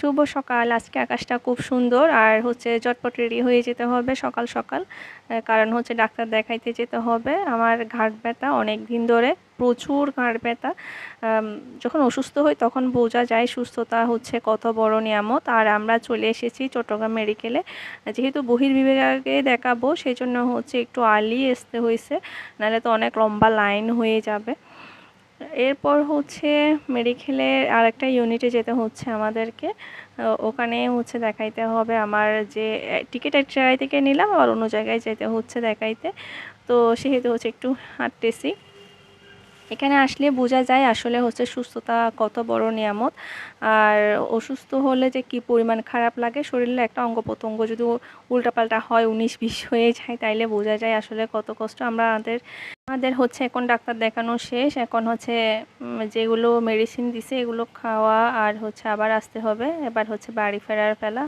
শুভ সকাল। আজকে আকাশটা খুব সুন্দর আর ঝটপট রেডি হয়ে যেতে হবে সকাল সকাল। কারণ ডাক্তার দেখাইতে যেতে হবে। আমার ঘাড় ব্যথা অনেক দিন ধরে, প্রচুর ঘাড় ব্যথা। যখন অসুস্থ হই তখন বোঝা যায় সুস্থতা কত বড় নিয়ামত। আর আমরা চলে এসেছি চট্টগ্রাম মেডিকেলে। যেহেতু বহির্বিভাগে দেখাবো সেজন্য একটু আর্লি আসতে হয়েছে, নাহলে তো অনেক লম্বা লাইন হয়ে যাবে। এরপর মেডিকেলের আরেকটা ইউনিটে যেতে হচ্ছে আমাদেরকে। ওখানে দেখাইতে হবে আমার যে টিকিট এক জায়গায় থেকে নিলাম, আর অন্য জায়গায় যেতে দেখাইতে। তো সেহেতু একটু হাঁটতেছি। এখানে আসলে বোঝা যায় আসলে সুস্থতা কত বড় নিয়ামত। আর অসুস্থ হলে যে কি পরিমাণ খারাপ লাগে, শরীরের একটা অঙ্গ প্রত্যঙ্গ যদি উল্টাপাল্টা হয়, 19-20 হয়ে যায়, তাইলে বোঝা যায় আসলে কত কষ্ট। আমাদের এখন ডাক্তার দেখানো শেষ। এখন যেগুলো মেডিসিন দিছে এগুলো খাওয়া, আর আবার আসতে হবে। এবার বাড়ি ফেরার পালা।